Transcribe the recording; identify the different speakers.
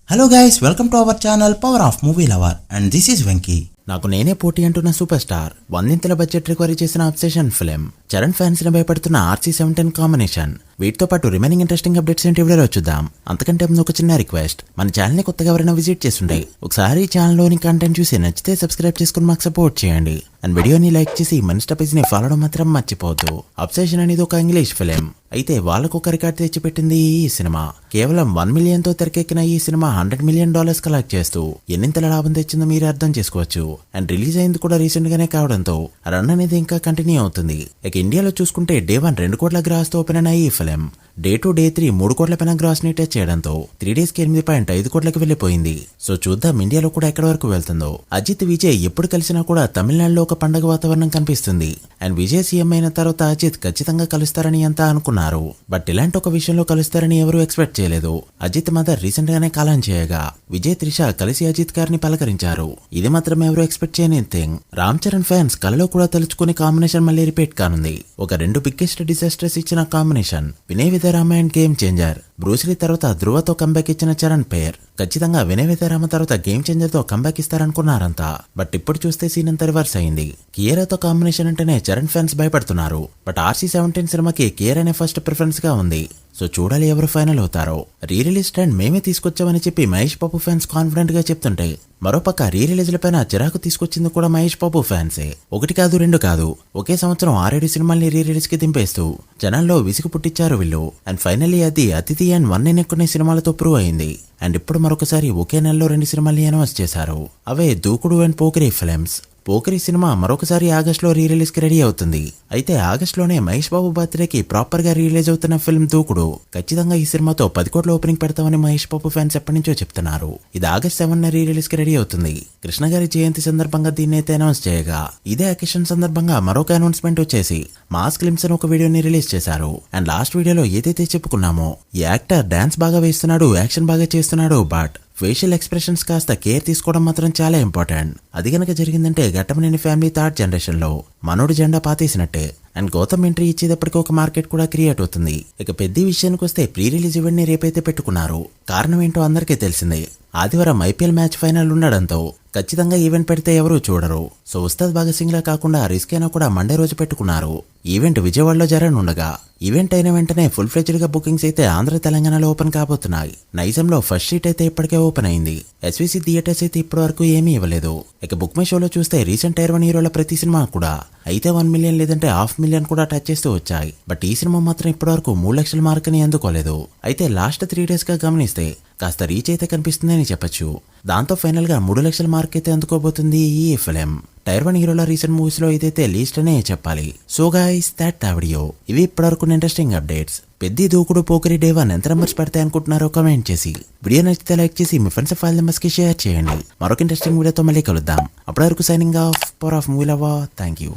Speaker 1: Hello guys, welcome to our channel Power of Movie Lover and this is Venky. నాకు నేనే పోటీ అంటున్న super star వందింతల budget recovery చేసిన obsession film Charan fans ని భయపడుతున్న RC-17 combination వీటితో పాటు రిమైనింగ్ ఇంట్రెస్టింగ్ అప్డేట్స్ ఏంటి వీడియోలో చూద్దాం. అంతకంటే ముందు ఒక చిన్న రిక్వెస్ట్, మన ఛానల్ ని కొత్తగా ఎవరైనా విజిట్ చేస్తుండే ఒకసారి ఈ ఛానల్ లోని కంటెంట్ చూసి నచ్చితే సబ్స్క్రైబ్ చేసుకుని మాకు సపోర్ట్ చేయండి అండ్ వీడియోని లైక్ చేసి మన ఇన్స్టా పేజ్ ని ఫాలో మాత్రం మర్చిపోవద్దు. అబ్సెషన్ అనేది ఒక ఇంగ్లీష్ ఫిల్మ్, అయితే వాళ్ళకు ఒక రికార్డ్ తెచ్చిపెట్టింది ఈ సినిమా. కేవలం 1 మిలియన్ తో తెరకెక్కిన ఈ సినిమా $100 మిలియన్ కలెక్ట్ చేస్తూ ఎన్నింతల లాభం తెచ్చిందో మీరు అర్థం చేసుకోవచ్చు. అండ్ రిలీజ్ అయింది కూడా రీసెంట్ గానే కావడంతో రన్ అనేది ఇంకా కంటిన్యూ అవుతుంది. ఇక ఇండియాలో చూసుకుంటే డే 1 2 కోట్ల గ్రాస్ తో ఓపెన్ అయిన ఈ ఫిల్మ్ డే 2 డే 3 3 కోట్ల పైన గ్రాస్ ని టచ్ చేయడంతో 3 డేస్ కి 8.5 కోట్లకి వెళ్లిపోయింది. సో చూద్దాం ఇండియాలో కూడా ఎక్కడి వరకు వెళ్తుందో. అజిత్ విజయ్ ఎప్పుడు కలిసినా కూడా తమిళనాడులో ఒక పండగ వాతావరణం కనిపిస్తుంది. అండ్ విజయ్ సీఎం అయిన తర్వాత అజిత్ ఖచ్చితంగా కలుస్తారని అంతా అనుకున్నారు. బట్ ఇలాంటి ఒక విషయంలో కలుస్తారని ఎవరూ ఎక్స్పెక్ట్ చేయలేదు. అజిత్ మదర్ రీసెంట్ గానే కాలం చేయగా విజయ్ త్రిష కలిసి అజిత్ గారిని పలకరించారు. ఇది మాత్రం ఎవరు ఎక్స్పెక్ట్ చేయని థింగ్. రామ్ చరణ్ ఫ్యాన్స్ కలలో కూడా తలుచుకునే కాంబినేషన్ మళ్ళీ రిపీట్ కానుంది. ఒక 2 బిగ్గెస్ట్ డిజాస్టర్స్ ఇచ్చిన combination Vinay Vidyarama and Game Changer. Bruce Lee తర్వాత ధ్రువతో కంబ్యాక్ ఇచ్చిన చరణ్ పేర్ ఖచ్చితంగా వినయ్ విద్యారామ తర్వాత గేమ్ చేంజర్ తో కంబ్యాక్ ఇస్తారనుకున్నారంతా. బట్ ఇప్పుడు చూస్తే సీన్ అంతా రివర్స్ అయింది. కియరాతో కాంబినేషన్ అంటేనే చరణ్ ఫ్యాన్స్ భయపడుతున్నారు. బట్ RC-17 సినిమాకి కియర్ అనే ఫస్ట్ ప్రిఫరెన్స్ గా ఉంది. సో చూడాలి ఎవరు ఫైనల్ అవుతారో. రీ రిలీజ్ ట్రెండ్ మేమే తీసుకొచ్చామని చెప్పి మహేష్ బాబు ఫ్యాన్స్ కాన్ఫిడెంట్ గా చెప్తుంటే మరోపక్క రీ రిలీజ్ల పైన చిరాకు తీసుకొచ్చింది కూడా మహేష్ బాబు ఫ్యాన్సే. 1 కాదు 2 కాదు, ఒకే సంవత్సరం 6-7 సినిమాల్ని రీ రిలీజ్ కి దింపేస్తూ జనాల్లో విసుగు పుట్టించారు వీళ్ళు. అండ్ ఫైనల్లీ అది అతిథి అండ్ 1 నెక్కునే సినిమాలతో ప్రూవ్ అయింది. అండ్ ఇప్పుడు మరొకసారి ఒకే నెలలో 2 సినిమాల్ని అనౌన్స్ చేశారు. అవే దూకుడు and Pokiri films. Pokiri cinema మరొకసారి ఆగస్టులో రీ రిలీజ్ కి రెడీ అవుతుంది. అయితే ఆగస్టులోనే మహేష్ బాబు బర్త్డేకి ప్రాపర్ గా రిలీజ్ అవుతున్న ఫిల్మ్ దూకుడు. ఖచ్చితంగా ఈ సినిమాతో 10 కోట్ల ఓపెనింగ్ పెడతామని మహేష్ బాబు ఫ్యాన్స్ ఎప్పటి నుంచో చెప్తున్నారు. ఇది ఆగస్ట్ 7 రీ రిలీజ్ కి రెడీ అవుతుంది. కృష్ణ గారి జయంతి సందర్భంగా దీన్ని అయితే అనౌన్స్ చేయగా ఇదే అకేషన్ సందర్భంగా మరొక అనౌన్స్మెంట్ వచ్చేసి మాస్ క్లిమ్స్ అని ఒక వీడియోని రిలీజ్ చేశారు. అండ్ లాస్ట్ వీడియోలో ఏదైతే చెప్పుకున్నామో ఈ యాక్టర్ డాన్స్ బాగా వేస్తున్నాడు, యాక్షన్ బాగా చేస్తున్నాడు, బట్ ఫేషియల్ ఎక్స్ప్రెషన్స్ కాస్త కేర్ తీసుకోవడం మాత్రం చాలా ఇంపార్టెంట్. అది గనక జరిగిందంటే ఘట్టమనేని ఫ్యామిలీ 3rd జనరేషన్ లో మనోడి జెండా పాతేసినట్టే. అండ్ గౌతమ్ ఎంట్రీ ఇచ్చేటప్పటికి ఒక మార్కెట్ కూడా క్రియేట్ అవుతుంది. ఇక పెద్ద విషయానికి వస్తే ప్రీ రిలీజ్ ఈవెంట్ ని రేపైతే పెట్టుకున్నారు. కారణం ఏంటో అందరికీ తెలిసిందే. ఆదివారం IPL మ్యాచ్ ఫైనల్ ఉండడంతో ఖచ్చితంగా ఈవెంట్ పెడితే ఎవరూ చూడరు. సో ఉస్తాద్ భగత్ సింగ్ లా కాకుండా రిస్క్ అయినా కూడా మండే రోజు పెట్టుకున్నారు. ఈవెంట్ విజయవాడలో జరగనుండగా ఈవెంట్ అయిన వెంటనే ఫుల్ ఫ్లెడ్జ్డ్ గా బుకింగ్స్ అయితే ఆంధ్ర తెలంగాణలో ఓపెన్ కాబోతున్నాయి. నైజంలో ఫస్ట్ షీట్ అయితే ఇప్పటికే ఓపెన్ అయింది. SVC థియేటర్స్ అయితే ఇప్పటి వరకు ఏమీ ఇవ్వలేదు. ఇక బుక్ మై షోలో చూస్తే రీసెంట్ Tier 1 హీరోల ప్రతి సినిమా కూడా అయితే 1 మిలియన్ లేదంటే 500 మిలియన్ కూడా టచ్ చేస్తూ వచ్చాయి. బట్ ఈ సినిమా మాత్రం ఇప్పటి వరకు 3 లక్షల మార్క్ ని అందుకోలేదు. అయితే లాస్ట్ 3 డేస్ గా గమనిస్తే కాస్త రీచ్ అయితే కనిపిస్తుందని చెప్పొచ్చు. దాంతో ఫైనల్ గా 3 లక్షల మార్క్ అయితే అందుకోబోతుంది ఈ ఫిలిం. Tier 1 హీరోల రీసెంట్ మూవీస్ లో ఇదైతే లీస్ట్ అనే చెప్పాలి. So guys that video. ఇవి ఇప్పటివరకు ఇంట్రెస్టింగ్ అప్డేట్స్. పెద్ద దూకుడు పోకిరి డే 1 ఎంత నెంబర్స్ పడతాయి అనుకుంటున్నారో కామెంట్ చేసి వీడియో నచ్చితే లైక్ చేసి మీ ఫ్రెండ్స్ ఫైల్ నెంబర్స్ కి షేర్ చేయండి. మరొక ఇంట్రెస్టింగ్ వీడియోతో మళ్ళీ కలుద్దాం. అప్పటి వరకు signing off. Power of movie lover. Thank you.